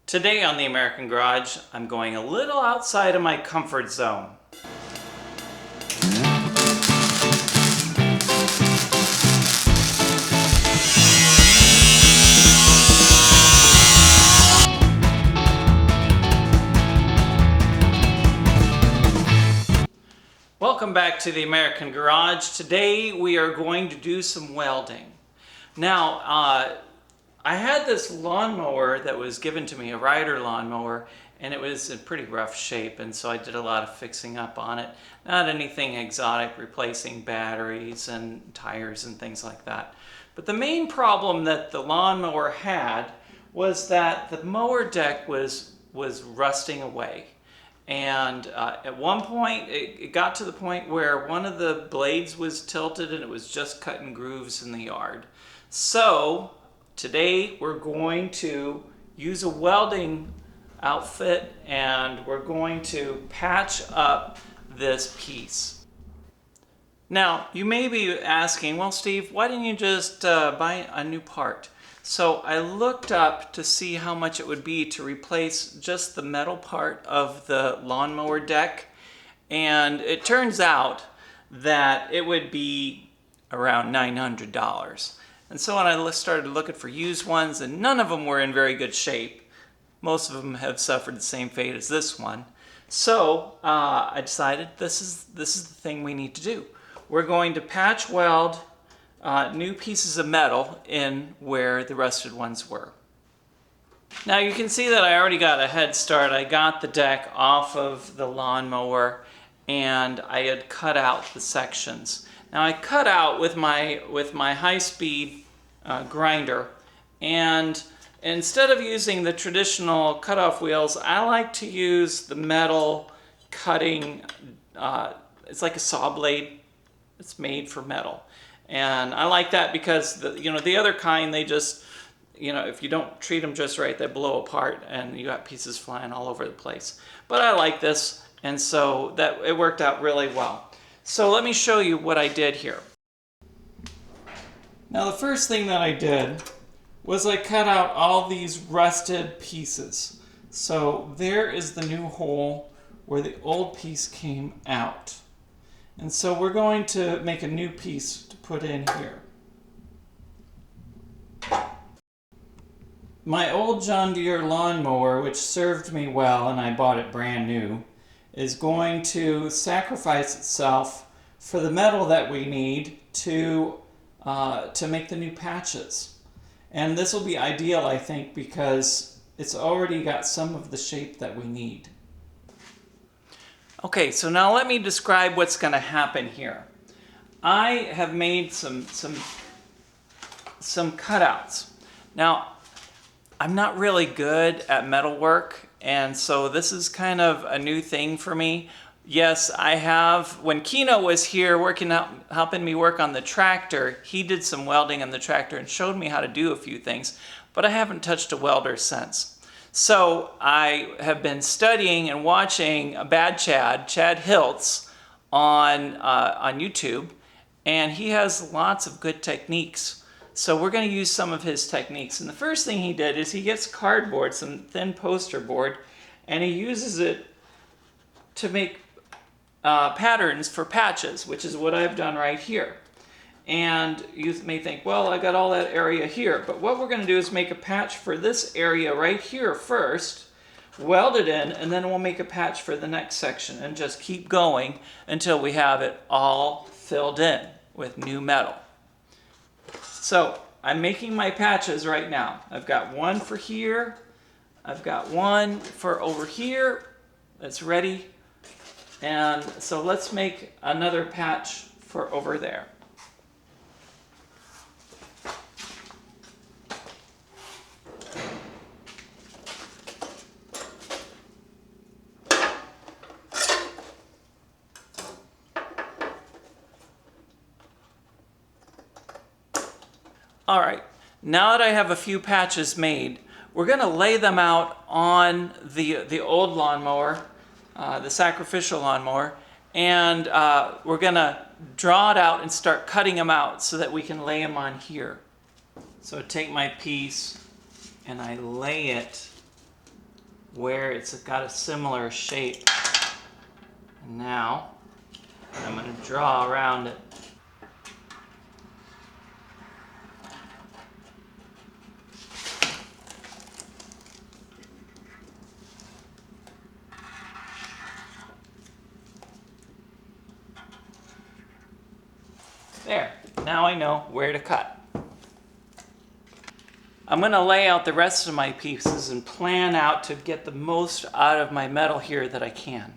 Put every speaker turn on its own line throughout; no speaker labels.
Today on the American Garage, I'm going a little outside of my comfort zone. Welcome back to the American Garage. Today we are going to do some welding. Now, I had this lawnmower that was given to me, a rider lawnmower, and it was in pretty rough shape, and so I did a lot of fixing up on it. Not anything exotic, replacing batteries and tires and things like that. But the main problem that the lawnmower had was that the mower deck was rusting away. And at one point, it got to the point where one of the blades was tilted and it was just cutting grooves in the yard. So today we're going to use a welding outfit and we're going to patch up this piece. Now, you may be asking, well, Steve, why didn't you just buy a new part? So I looked up to see how much it would be to replace just the metal part of the lawnmower deck, and it turns out that it would be around $900. And so when I started looking for used ones, and none of them were in very good shape. Most of them have suffered the same fate as this one. So I decided this is the thing we need to do. We're going to patch weld new pieces of metal in where the rusted ones were. Now you can see that I already got a head start. I got the deck off of the lawnmower and I had cut out the sections. Now I cut out with my high-speed grinder, and instead of using the traditional cutoff wheels, I like to use the metal cutting, it's like a saw blade. It's made for metal. And I like that because the other kind, they just, if you don't treat them just right, they blow apart and you got pieces flying all over the place. But I like this, and so that it worked out really well. So let me show you what I did here. Now the first thing that I did was I cut out all these rusted pieces. So there is the new hole where the old piece came out. And so we're going to make a new piece to put in here. My old John Deere lawnmower, which served me well and I bought it brand new, is going to sacrifice itself for the metal that we need to make the new patches. And this will be ideal, I think, because it's already got some of the shape that we need. Okay, so now let me describe what's going to happen here. I have made some cutouts. Now, I'm not really good at metalwork, and so this is kind of a new thing for me. Yes, I have, when Kino was here helping me work on the tractor, he did some welding on the tractor and showed me how to do a few things, but I haven't touched a welder since. So I have been studying and watching Chad Hiltz on YouTube, and he has lots of good techniques. So we're going to use some of his techniques. And the first thing he did is he gets cardboard, some thin poster board, and he uses it to make patterns for patches, which is what I've done right here. And you may think, well, I got all that area here, but what we're going to do is make a patch for this area right here first, weld it in, and then we'll make a patch for the next section and just keep going until we have it all filled in with new metal. So I'm making my patches right now. I've got one for here, I've got one for over here that's ready, and so let's make another patch for over there. All right, now that I have a few patches made, we're going to lay them out on the old lawnmower, the sacrificial lawnmower, and we're going to draw it out and start cutting them out so that we can lay them on here. So I take my piece and I lay it where it's got a similar shape. And now I'm going to draw around it. There, now I know where to cut. I'm going to lay out the rest of my pieces and plan out to get the most out of my metal here that I can.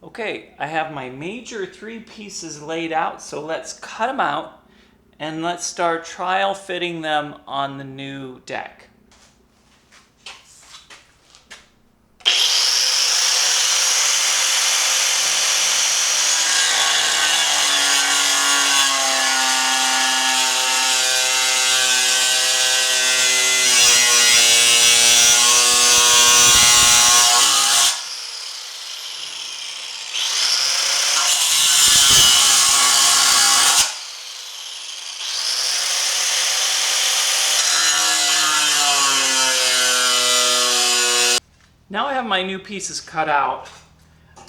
Okay, I have my major 3 pieces laid out, so let's cut them out and let's start trial fitting them on the new deck. Now I have my new pieces cut out.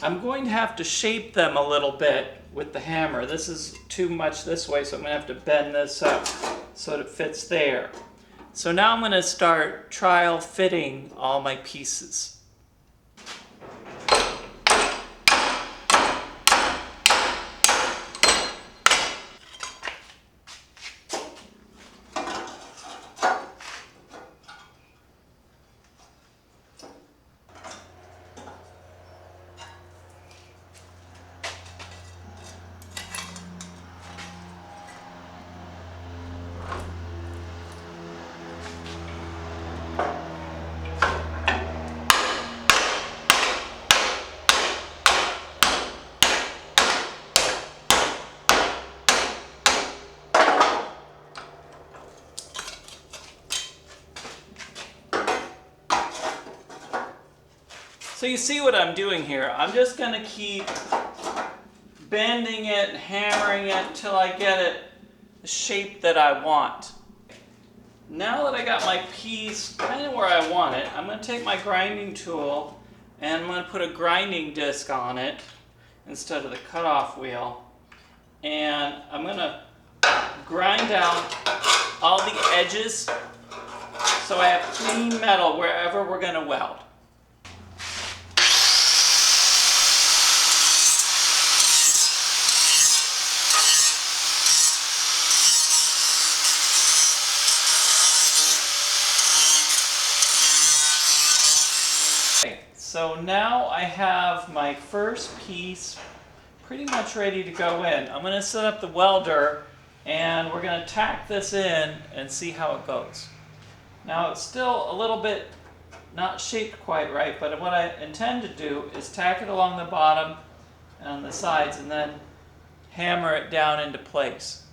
I'm going to have to shape them a little bit with the hammer. This is too much this way, so I'm going to have to bend this up so that it fits there. So now I'm going to start trial fitting all my pieces. So you see what I'm doing here. I'm just going to keep bending it, hammering it until I get it the shape that I want. Now that I got my piece kind of where I want it, I'm going to take my grinding tool and I'm going to put a grinding disc on it instead of the cutoff wheel. And I'm going to grind down all the edges so I have clean metal wherever we're going to weld. So now I have my first piece pretty much ready to go in. I'm going to set up the welder and we're going to tack this in and see how it goes. Now it's still a little bit not shaped quite right, but what I intend to do is tack it along the bottom and on the sides and then hammer it down into place.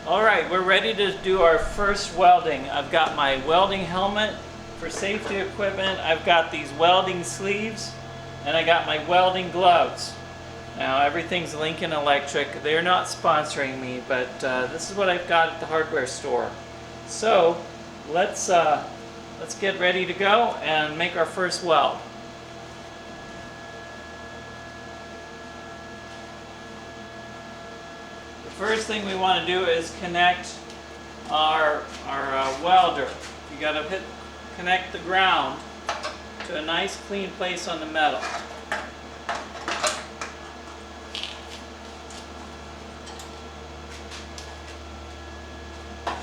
Alright, we're ready to do our first welding. I've got my welding helmet for safety equipment, I've got these welding sleeves, and I got my welding gloves. Now everything's Lincoln Electric. They're not sponsoring me, but this is what I've got at the hardware store. So let's get ready to go and make our first weld. The first thing we want to do is connect our welder. You got to connect the ground to a nice clean place on the metal.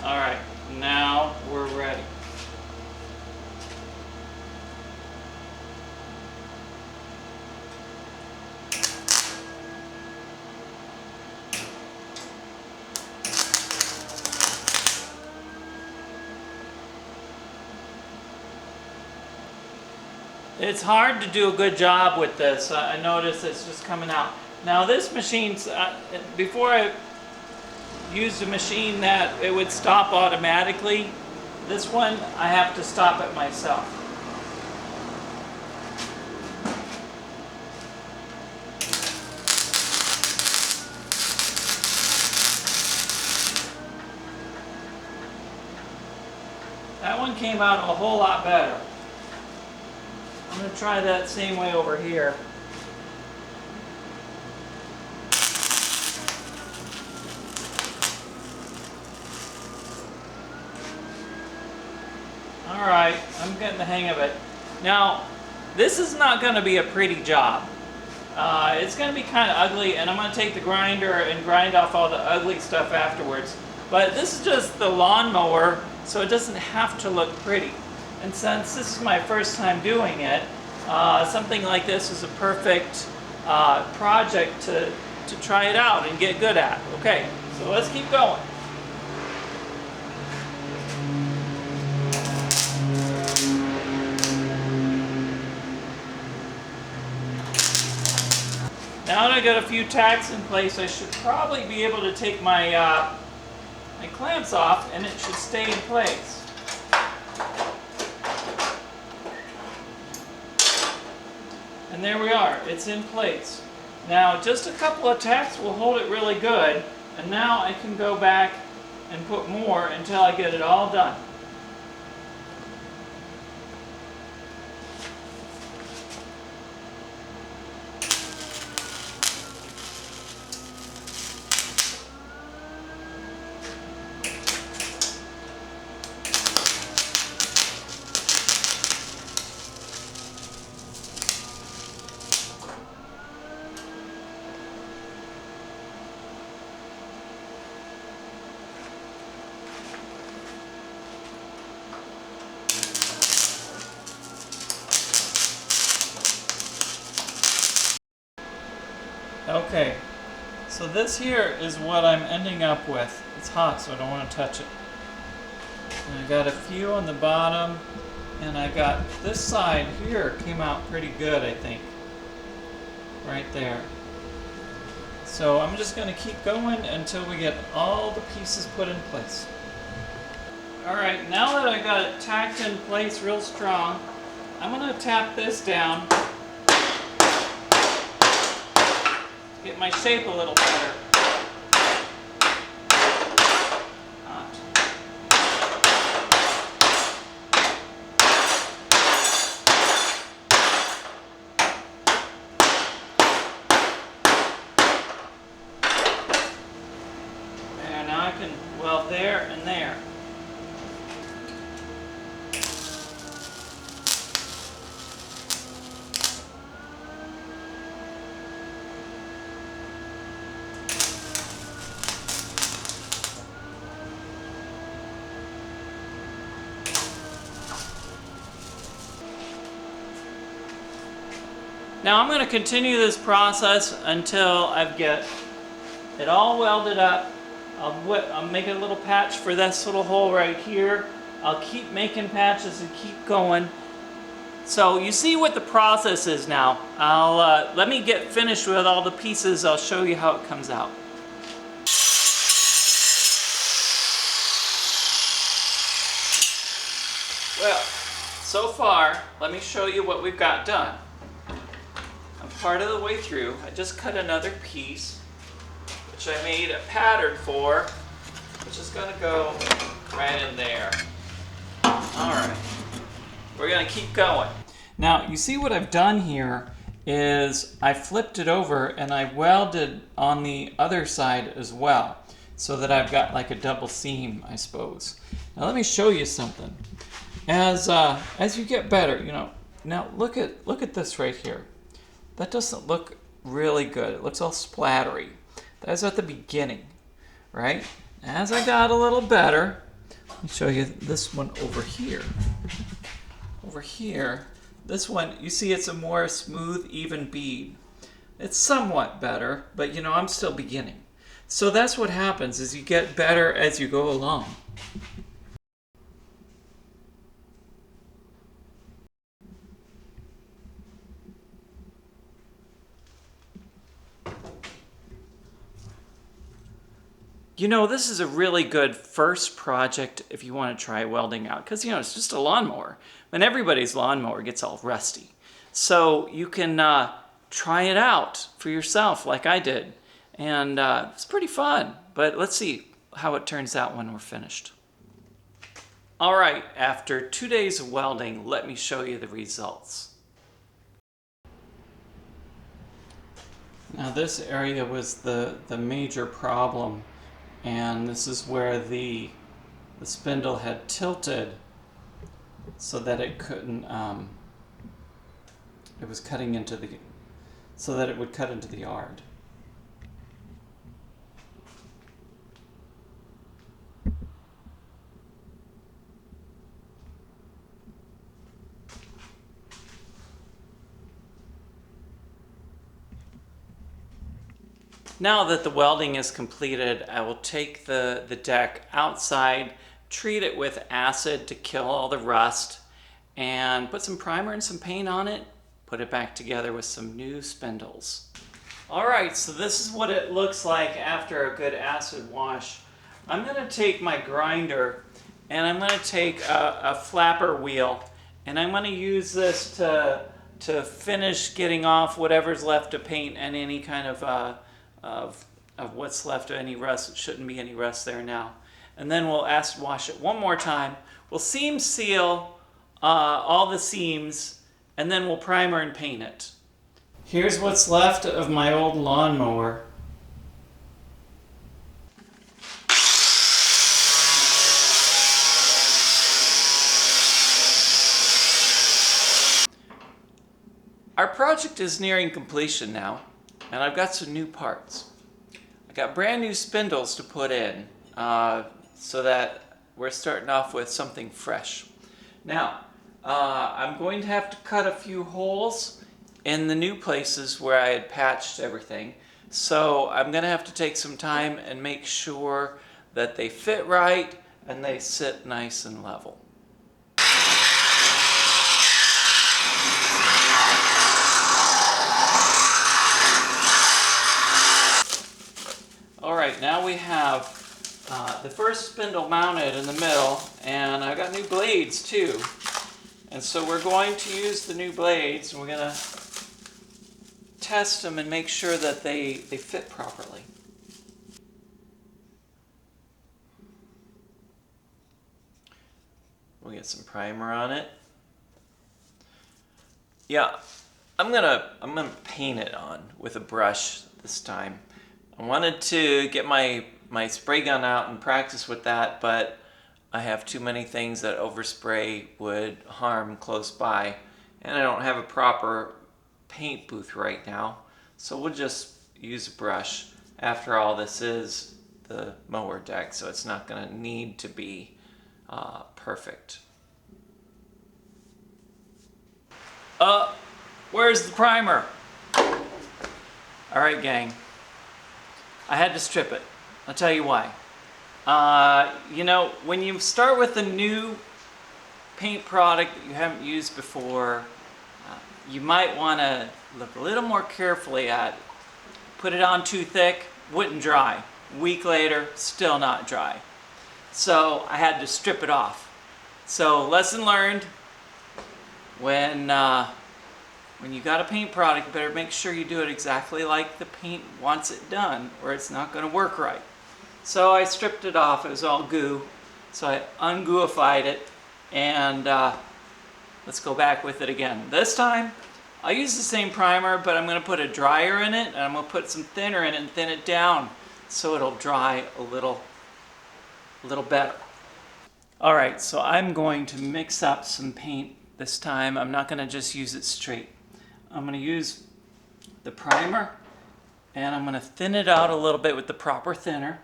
Alright, now we're ready. It's hard to do a good job with this. I notice it's just coming out. Now this machine's, before I used a machine that it would stop automatically. This one, I have to stop it myself. That one came out a whole lot better. I'm going to try that same way over here. Alright, I'm getting the hang of it. Now, this is not going to be a pretty job. It's going to be kind of ugly, and I'm going to take the grinder and grind off all the ugly stuff afterwards. But this is just the lawnmower, so it doesn't have to look pretty. And since this is my first time doing it, something like this is a perfect project to try it out and get good at. Okay, so let's keep going. Now that I got a few tacks in place, I should probably be able to take my my clamps off, and it should stay in place. And there we are, it's in place. Now just a couple of tacks will hold it really good, and now I can go back and put more until I get it all done. Okay, so this here is what I'm ending up with. It's hot, so I don't want to touch it. And I got a few on the bottom, and I got this side here came out pretty good, I think. Right there. So I'm just going to keep going until we get all the pieces put in place. Alright, now that I got it tacked in place real strong, I'm going to tap this down. Get my shape a little better. There, now I can weld there and there. Now I'm going to continue this process until I get it all welded up. I'll make a little patch for this little hole right here. I'll keep making patches and keep going. So you see what the process is now. Let me get finished with all the pieces. I'll show you how it comes out. Well, so far, let me show you what we've got done. I'm part of the way through. I just cut another piece, which I made a pattern for, which is going to go right in there. Alright, we're going to keep going. Now, you see what I've done here is I flipped it over and I welded on the other side as well, so that I've got like a double seam, I suppose. Now let me show you something. As you get better, you know, now look at this right here. That doesn't look really good. It looks all splattery. That's at the beginning, right? As I got a little better, let me show you this one over here. Over here, this one, you see it's a more smooth, even bead. It's somewhat better, but you know, I'm still beginning. So that's what happens, is you get better as you go along. You know, this is a really good first project if you want to try welding out, because, you know, it's just a lawnmower. And everybody's lawnmower gets all rusty. So you can try it out for yourself like I did. And it's pretty fun. But let's see how it turns out when we're finished. All right, after 2 days of welding, let me show you the results. Now this area was the major problem, and this is where the spindle had tilted so that it couldn't, it was cutting into the, so that it would cut into the yard. Now that the welding is completed, I will take the deck outside, treat it with acid to kill all the rust, and put some primer and some paint on it, put it back together with some new spindles. Alright, so this is what it looks like after a good acid wash. I'm going to take my grinder and I'm going to take a flapper wheel, and I'm going to use this to finish getting off whatever's left to paint and any kind of what's left of any rust. It shouldn't be any rust there now. And then we'll acid wash it one more time. We'll seam seal all the seams, and then we'll primer and paint it. Here's what's left of my old lawnmower. Our project is nearing completion now, and I've got some new parts. I got brand new spindles to put in so that we're starting off with something fresh. Now, I'm going to have to cut a few holes in the new places where I had patched everything. So I'm going to have to take some time and make sure that they fit right and they sit nice and level. Alright, now we have the first spindle mounted in the middle, and I've got new blades too. And so we're going to use the new blades, and we're going to test them and make sure that they fit properly. We'll get some primer on it. Yeah, I'm gonna paint it on with a brush this time. I wanted to get my spray gun out and practice with that, but I have too many things that overspray would harm close by, and I don't have a proper paint booth right now, so we'll just use a brush. After all, this is the mower deck, so it's not going to need to be perfect. Where's the primer? Alright gang, I had to strip it. I'll tell you why. You know, when you start with a new paint product that you haven't used before, you might want to look a little more carefully at it. Put it on too thick, wouldn't dry. A week later, still not dry. So I had to strip it off. So lesson learned, when you got a paint product, you better make sure you do it exactly like the paint wants it done, or it's not going to work right. So I stripped it off. It was all goo. So I ungooified it, and let's go back with it again. This time, I'll use the same primer, but I'm going to put a dryer in it, and I'm going to put some thinner in it and thin it down so it'll dry a little better. Alright, so I'm going to mix up some paint this time. I'm not going to just use it straight. I'm going to use the primer, and I'm going to thin it out a little bit with the proper thinner,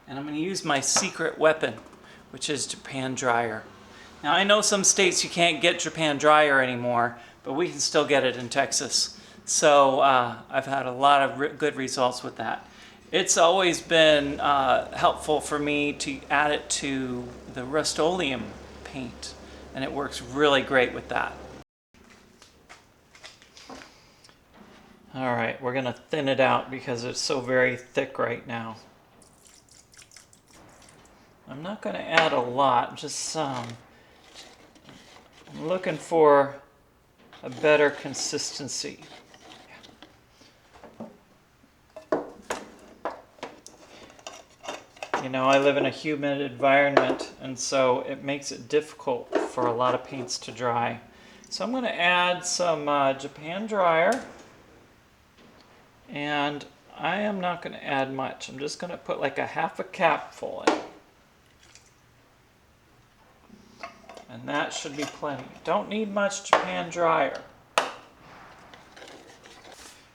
and I'm going to use my secret weapon, which is Japan dryer. Now I know some states you can't get Japan dryer anymore, but we can still get it in Texas. So I've had a lot of good results with that. It's always been helpful for me to add it to the Rust-Oleum paint, and it works really great with that. Alright, we're going to thin it out because it's so very thick right now. I'm not going to add a lot, just some. I'm looking for a better consistency. You know, I live in a humid environment, and so it makes it difficult for a lot of paints to dry. So I'm going to add some Japan dryer, and I am not going to add much. I'm just going to put like a half a capful in. And that should be plenty. Don't need much Japan dryer.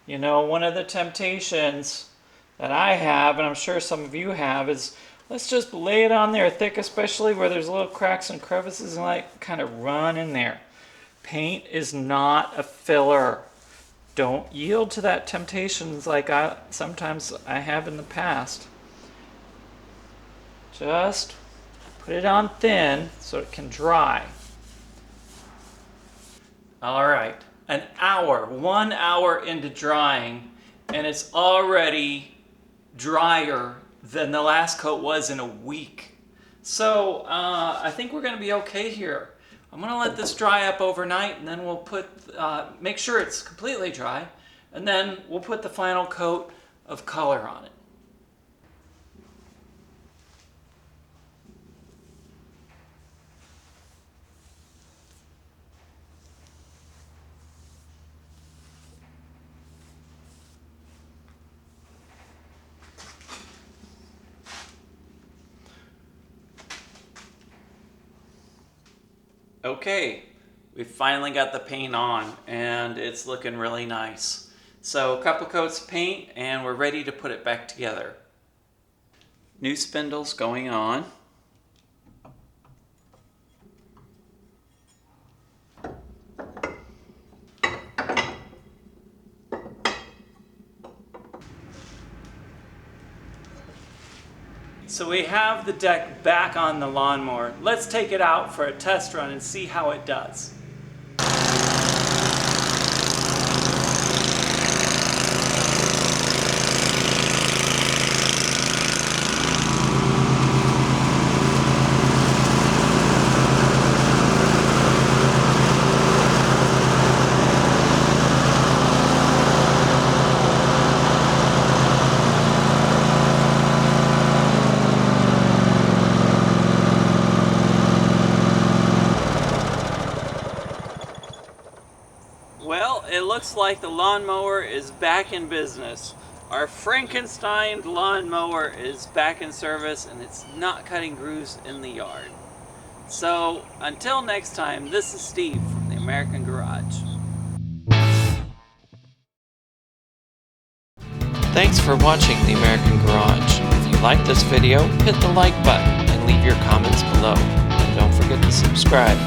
You know, one of the temptations that I have, and I'm sure some of you have, is let's just lay it on there thick, especially where there's little cracks and crevices, and like kind of run in there. Paint is not a filler. Don't yield to that temptations like sometimes I have in the past. Just put it on thin so it can dry. All right, 1 hour into drying, and it's already drier than the last coat was in a week. So I think we're going to be okay here. I'm going to let this dry up overnight, and then we'll make sure it's completely dry, and then we'll put the final coat of color on it. Okay, we finally got the paint on, and it's looking really nice. So a couple coats of paint, and we're ready to put it back together. New spindles going on. So we have the deck back on the lawnmower. Let's take it out for a test run and see how it does. Well, it looks like the lawnmower is back in business. Our Frankenstein lawnmower is back in service, and it's not cutting grooves in the yard. So, until next time, this is Steve from the American Garage. Thanks for watching the American Garage. If you liked this video, hit the like button and leave your comments below. And don't forget to subscribe.